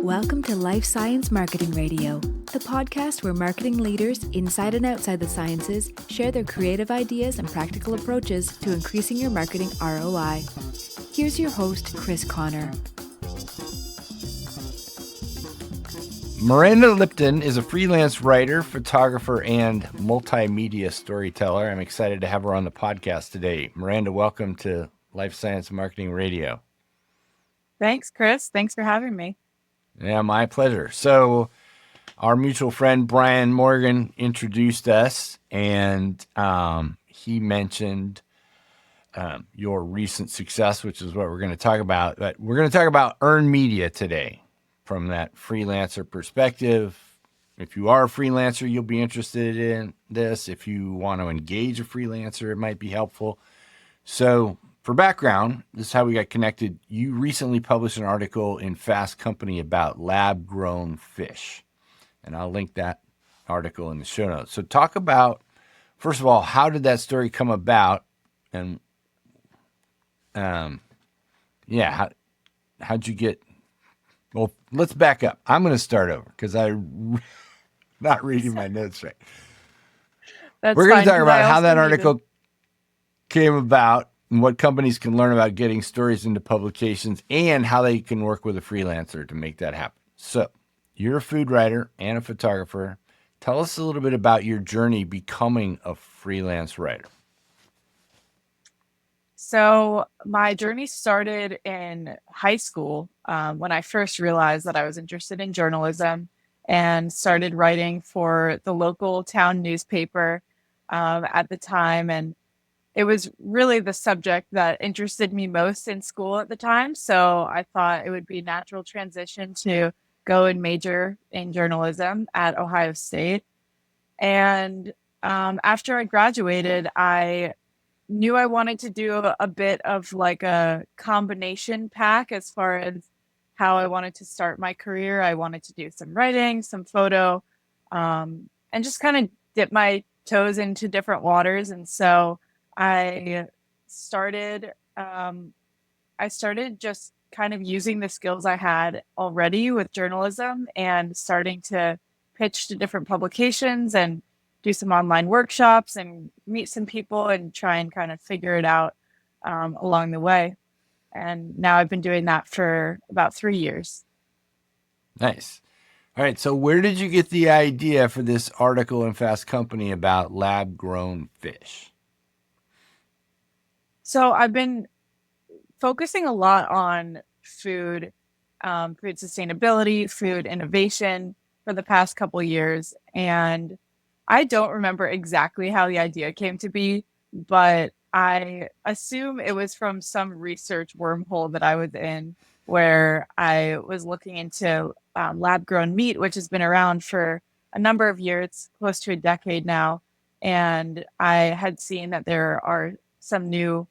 Welcome to Life Science Marketing Radio, the podcast where marketing leaders inside and outside the sciences share their creative ideas and practical approaches to increasing your marketing ROI. Here's your host, Chris Connor. Miranda Lipton is a freelance writer, photographer, and multimedia storyteller. I'm excited to have her on the podcast today. Miranda, welcome to Life Science Marketing Radio. Thanks, Chris. Thanks for having me. Yeah, my pleasure. So our mutual friend, Brian Morgan, introduced us, and he mentioned your recent success, which is what we're going to talk about. But we're going to talk about earned media today from that freelancer perspective. If you are a freelancer, you'll be interested in this. If you want to engage a freelancer, it might be helpful. So for background, this is how we got connected. You recently published an article in Fast Company about lab-grown fish, and I'll link that article in the show notes. So talk about, first of all, how did that story come about, and how'd you get? Well, let's back up. I'm going to start over because I'm not reading my notes right. We're going to talk about how that article came about and what companies can learn about getting stories into publications and how they can work with a freelancer to make that happen. So you're a food writer and a photographer. Tell us a little bit about your journey becoming a freelance writer. So my journey started in high school when I first realized that I was interested in journalism and started writing for the local town newspaper at the time. And it was really the subject that interested me most in school at the time. So I thought it would be a natural transition to go and major in journalism at Ohio State. And after I graduated, I knew I wanted to do a bit of like a combination pack as far as how I wanted to start my career. I wanted to do some writing, some photo, and just kind of dip my toes into different waters. And so I started just kind of using the skills I had already with journalism and starting to pitch to different publications and do some online workshops and meet some people and try and kind of figure it out along the way. And now I've been doing that for about 3 years. Nice. All right. So where did you get the idea for this article in Fast Company about lab-grown fish? So I've been focusing a lot on food sustainability, food innovation for the past couple years. And I don't remember exactly how the idea came to be, but I assume it was from some research wormhole that I was in where I was looking into lab-grown meat, which has been around for a number of years, close to a decade now. And I had seen that there are some new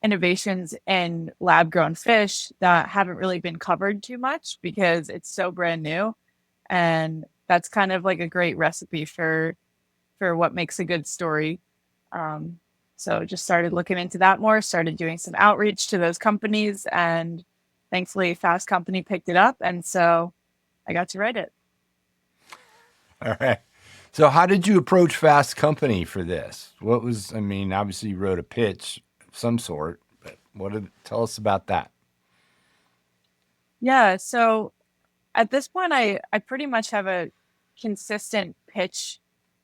innovations in lab-grown fish that haven't really been covered too much because it's so brand new. And that's kind of like a great recipe for what makes a good story. So just started looking into that more, started doing some outreach to those companies, and thankfully Fast Company picked it up. And so I got to write it. All right. So how did you approach Fast Company for this? Obviously you wrote a pitch of some sort, but tell us about that. Yeah. So at this point, I pretty much have a consistent pitch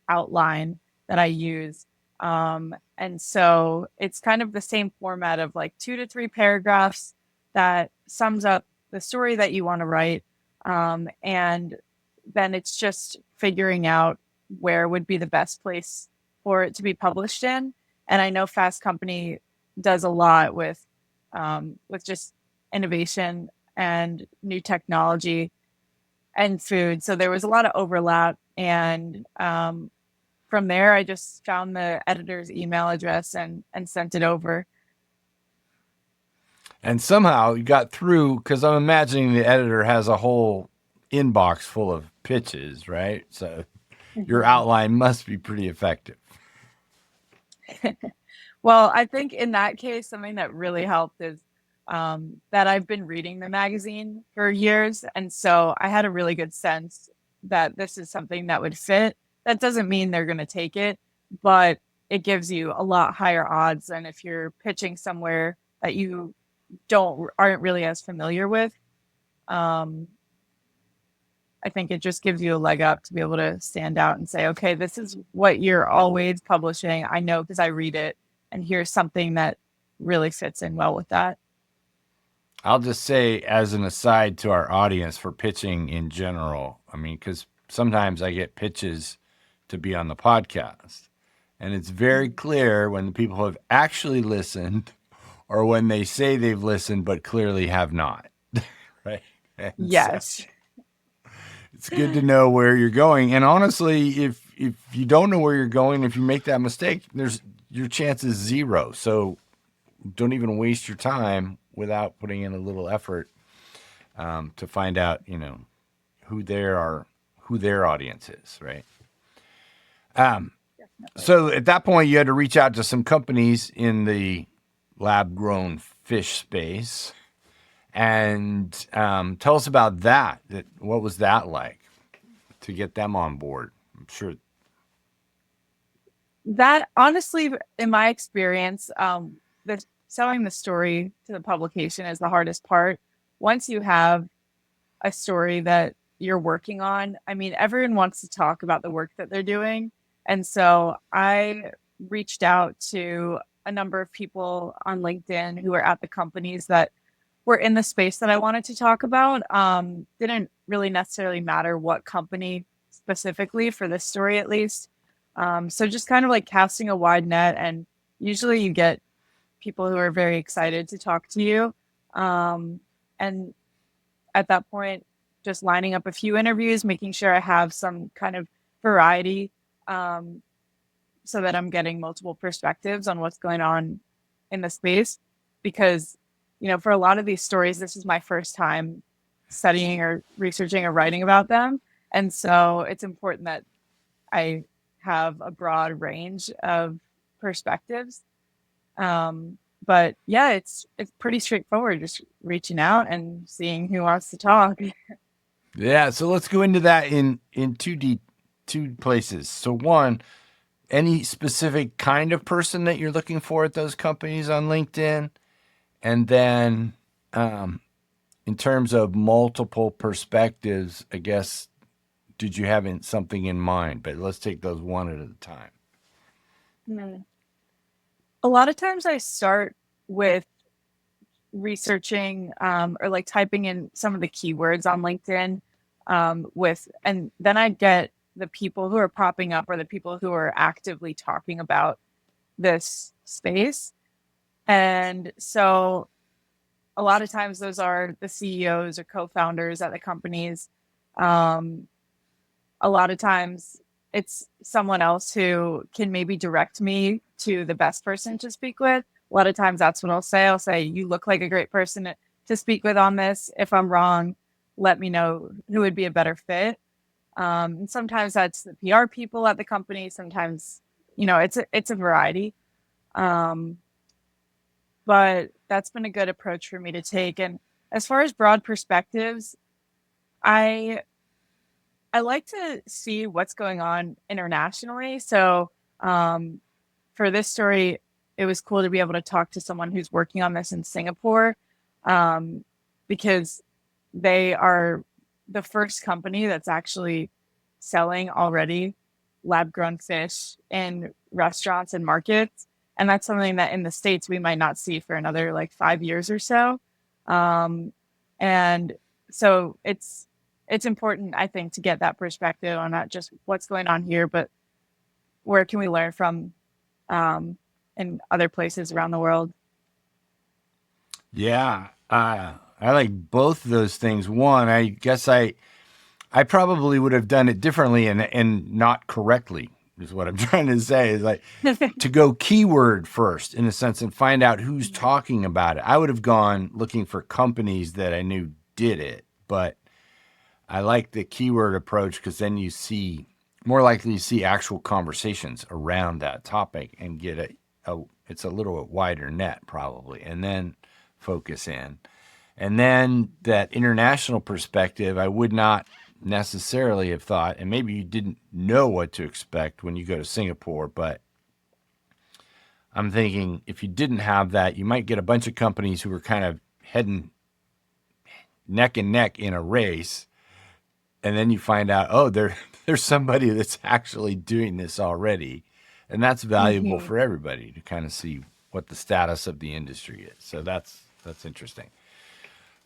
outline that I use. And so it's kind of the same format of like 2 to 3 paragraphs that sums up the story that you want to write. And then it's just figuring out where would be the best place for it to be published in. And I know Fast Company does a lot with just innovation and new technology and food. So there was a lot of overlap. And from there, I just found the editor's email address and sent it over. And somehow you got through, because I'm imagining the editor has a whole inbox full of pitches, right? So your outline must be pretty effective. Well, I think in that case, something that really helped is that I've been reading the magazine for years. And so I had a really good sense that this is something that would fit. That doesn't mean they're going to take it, but it gives you a lot higher odds than if you're pitching somewhere that you aren't really as familiar with. Um, I think it just gives you a leg up to be able to stand out and say, okay, this is what you're always publishing. I know because I read it, and here's something that really fits in well with that. I'll just say as an aside to our audience for pitching in general, I mean, because sometimes I get pitches to be on the podcast, and it's very clear when the people have actually listened or when they say they've listened but clearly have not. Right? And Yes. so it's good to know where you're going. And honestly, if you don't know where you're going, if you make that mistake, your chance is zero. So don't even waste your time without putting in a little effort to find out, who their audience is, right? So at that point, you had to reach out to some companies in the lab-grown fish space, and tell us about that. What was that like to get them on board? I'm sure. That honestly, in my experience, selling the story to the publication is the hardest part. Once you have a story that you're working on, I mean, everyone wants to talk about the work that they're doing. And so I reached out to a number of people on LinkedIn who are at the companies that were in the space that I wanted to talk about. Didn't really necessarily matter what company specifically for this story, at least. So just kind of like casting a wide net, and usually you get people who are very excited to talk to you. And at that point, just lining up a few interviews, making sure I have some kind of variety, so that I'm getting multiple perspectives on what's going on in the space. Because, for a lot of these stories, this is my first time studying or researching or writing about them. And so it's important that I have a broad range of perspectives. But yeah, it's pretty straightforward, just reaching out and seeing who wants to talk. Yeah, so let's go into that in two places. So one, any specific kind of person that you're looking for at those companies on LinkedIn, and then in terms of multiple perspectives, I guess, did you have something in mind? But let's take those one at a time. A lot of times I start with researching or like typing in some of the keywords on LinkedIn, and then I get the people who are popping up or the people who are actively talking about this space. And so a lot of times those are the CEOs or co-founders at the companies. A lot of times it's someone else who can maybe direct me to the best person to speak with. A lot of times that's what I'll say. I'll say, you look like a great person to speak with on this. If I'm wrong, let me know who would be a better fit. And sometimes that's the PR people at the company. Sometimes, it's a variety. But that's been a good approach for me to take. And as far as broad perspectives, I like to see what's going on internationally. So for this story, it was cool to be able to talk to someone who's working on this in Singapore, because they are the first company that's actually selling already lab-grown fish in restaurants and markets. And that's something that in the States we might not see for another like 5 years or so. And so it's important, I think, to get that perspective on not just what's going on here, but where can we learn from in other places around the world. Yeah, I like both of those things. One, I guess I probably would have done it differently and not correctly, is what I'm trying to say, is like to go keyword first in a sense and find out who's talking about it. I would have gone looking for companies that I knew did it, but I like the keyword approach because then you see more likely to see actual conversations around that topic and get it's a little wider net probably. And then focus in. And then that international perspective, I would not necessarily have thought, and maybe you didn't know what to expect when you go to Singapore, but I'm thinking if you didn't have that, you might get a bunch of companies who are kind of heading neck and neck in a race. And then you find out, oh, there's somebody that's actually doing this already. And that's valuable for everybody to kind of see what the status of the industry is. So that's interesting.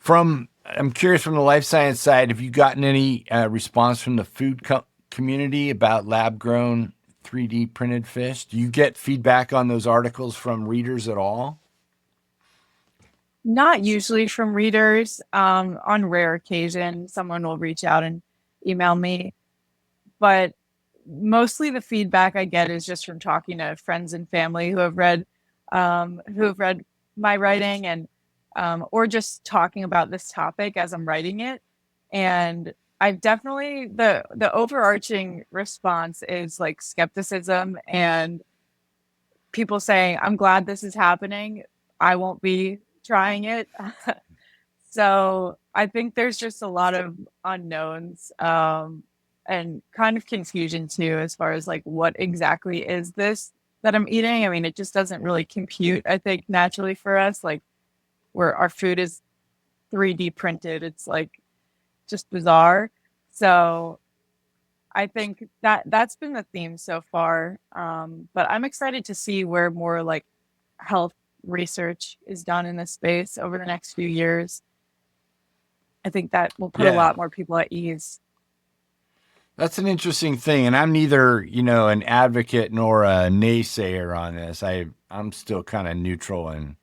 I'm curious from the life science side, have you gotten any response from the food community about lab-grown 3D printed fish? Do you get feedback on those articles from readers at all? Not usually from readers. On rare occasion, someone will reach out and email me, but mostly the feedback I get is just from talking to friends and family who have read my writing, and or just talking about this topic as I'm writing it. And I've definitely the overarching response is like skepticism and people saying, I'm glad this is happening. I won't be trying it. So I think there's just a lot of unknowns, and kind of confusion too, as far as like what exactly is this that I'm eating. I mean, it just doesn't really compute, I think, naturally for us, like where our food is 3D printed. It's like just bizarre. So I think that's been the theme so far. But I'm excited to see where more like health research is done in this space over the next few years. I think that will put a lot more people at ease. That's an interesting thing. And I'm neither, an advocate nor a naysayer on this. I'm still kind of neutral and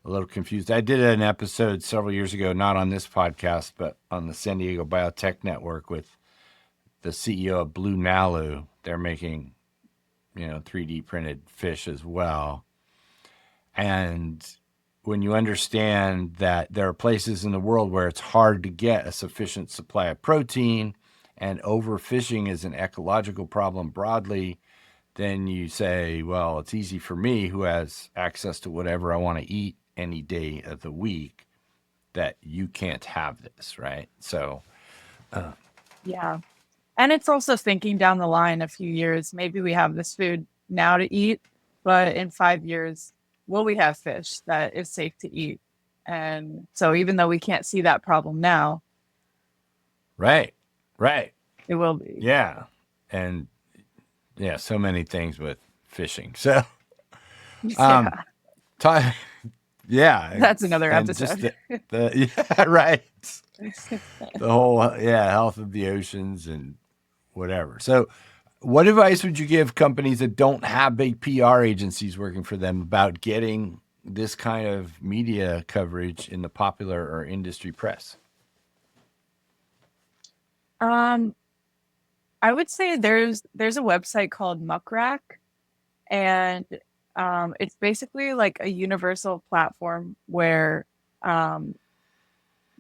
a little confused. I did an episode several years ago, not on this podcast, but on the San Diego Biotech Network with the CEO of Blue Nalu. They're making, 3D printed fish as well. And when you understand that there are places in the world where it's hard to get a sufficient supply of protein and overfishing is an ecological problem broadly, then you say, well, it's easy for me who has access to whatever I want to eat any day of the week that you can't have this, right? So, yeah. And it's also thinking down the line a few years, maybe we have this food now to eat, but in 5 years, will we have fish that is safe to eat? And so even though we can't see that problem now, right, it will be. Yeah. And so many things with fishing. So, That's another episode. Right. The whole, health of the oceans and whatever. So what advice would you give companies that don't have big PR agencies working for them about getting this kind of media coverage in the popular or industry press? I would say there's a website called Muckrack, and it's basically like a universal platform where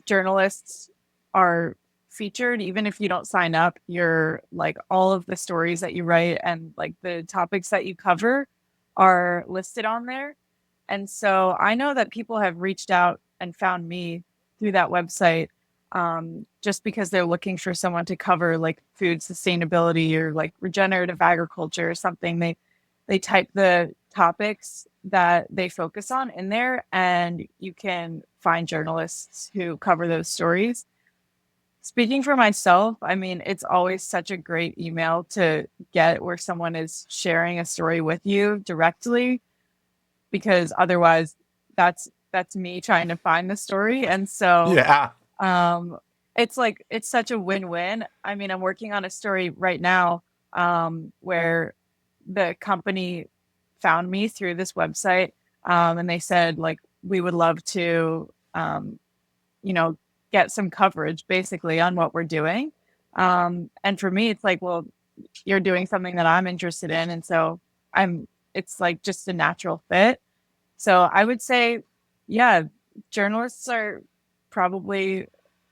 journalists are featured. Even if you don't sign up, you're like all of the stories that you write and like the topics that you cover are listed on there. And so I know that people have reached out and found me through that website, just because they're looking for someone to cover like food sustainability or like regenerative agriculture or something. They type the topics that they focus on in there, and you can find journalists who cover those stories. Speaking for myself, I mean, it's always such a great email to get where someone is sharing a story with you directly, because otherwise that's me trying to find the story. And so it's such a win-win. I mean, I'm working on a story right now where the company found me through this website, and they said, like, we would love to, get some coverage basically on what we're doing. And for me, it's like, well, you're doing something that I'm interested in. And so it's like just a natural fit. So I would say, yeah, journalists are probably,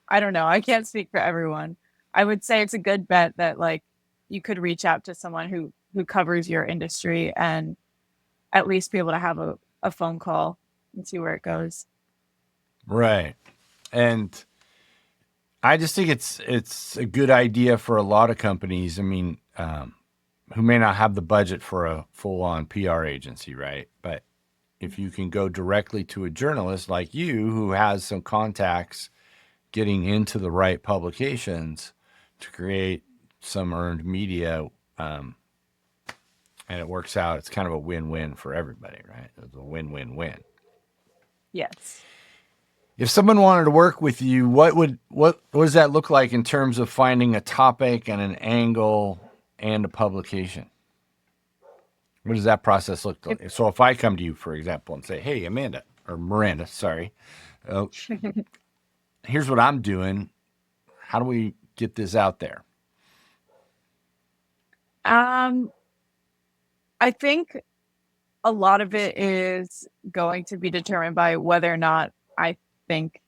I don't know, I can't speak for everyone. I would say it's a good bet that like you could reach out to someone who covers your industry and at least be able to have a phone call and see where it goes. Right. And I just think it's a good idea for a lot of companies. I mean, who may not have the budget for a full-on PR agency, right? But if you can go directly to a journalist like you who has some contacts getting into the right publications to create some earned media, and it works out, it's kind of a win-win for everybody, right? It's a win-win-win. Yes. If someone wanted to work with you, what does that look like in terms of finding a topic and an angle and a publication? What does that process look like? So if I come to you, for example, and say, "Hey, Amanda or Miranda, sorry, here's what I'm doing. How do we get this out there?" I think a lot of it is going to be determined by whether or not I think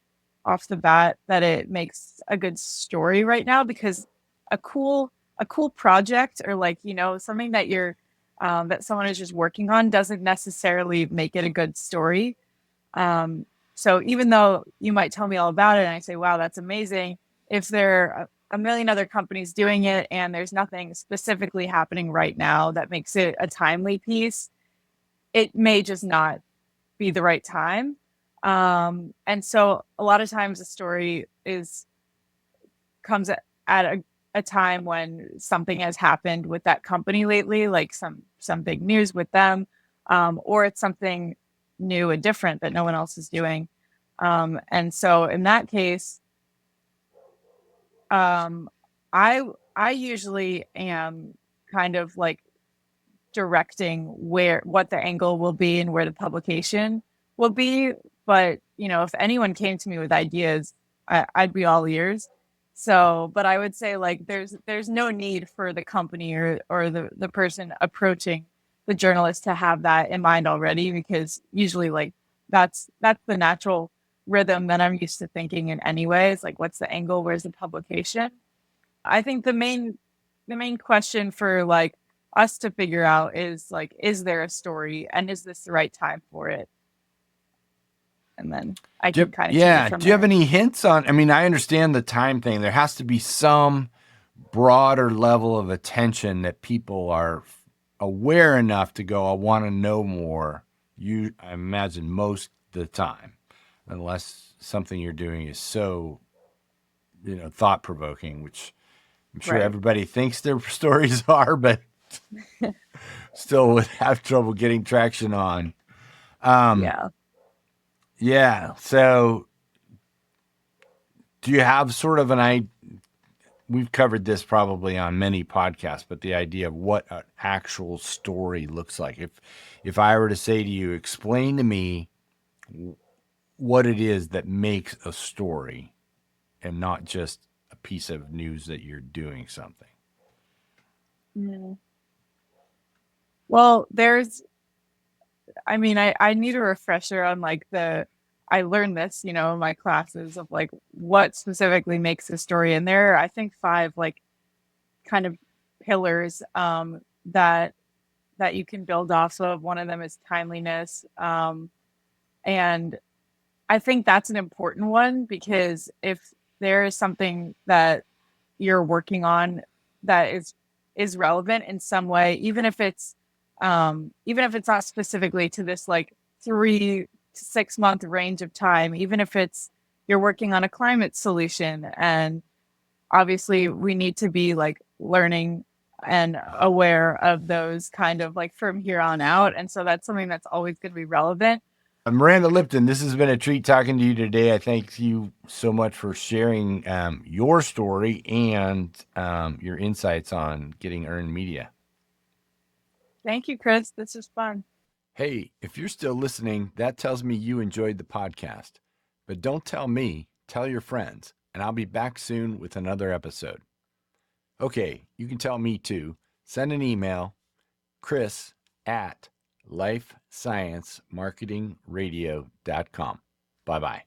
off the bat that it makes a good story right now, because a cool project, or like, something that you're that someone is just working on, doesn't necessarily make it a good story. So even though you might tell me all about it and I say, wow, that's amazing, if there are a million other companies doing it and there's nothing specifically happening right now that makes it a timely piece, it may just not be the right time. And so a lot of times a story comes at a time when something has happened with that company lately, like some big news with them, or it's something new and different that no one else is doing. And so in that case, I usually am kind of like directing what the angle will be and where the publication will be. But if anyone came to me with ideas, I'd be all ears. So, but I would say, like, there's no need for the company or the person approaching the journalist to have that in mind already, because usually, like, that's the natural rhythm that I'm used to thinking in anyways. Like, what's the angle? Where's the publication? I think the main question for like us to figure out is, like, is there a story and is this the right time for it? And then I can kind of take it from Do you have there. any hints on? I mean, I understand the time thing. There has to be some broader level of attention that people are aware enough to go, I want to know more. I imagine most of the time, unless something you're doing is so, thought provoking, which I'm sure Right. everybody thinks their stories are, but still would have trouble getting traction on. Yeah. Yeah. So do you have sort of an idea? We've covered this probably on many podcasts, but the idea of what an actual story looks like. If I were to say to you, explain to me what it is that makes a story and not just a piece of news that you're doing something. Mm. Well, I need a refresher on, like, I learned this, in my classes, of like what specifically makes a story. And there are, I think, 5 like kind of pillars that you can build off of. One of them is timeliness. And I think that's an important one, because if there is something that you're working on that is relevant in some way, even if it's not specifically to this like 3 to 6 month range of time, even if it's you're working on a climate solution, and obviously we need to be like learning and aware of those kind of like from here on out. And so that's something that's always going to be relevant. Miranda Lipton, this has been a treat talking to you today. I thank you so much for sharing your story and your insights on getting earned media. Thank you, Chris. This is fun. Hey, if you're still listening, that tells me you enjoyed the podcast. But don't tell me, tell your friends, and I'll be back soon with another episode. Okay, you can tell me too. Send an email, chris@lifesciencemarketingradio.com. Bye-bye.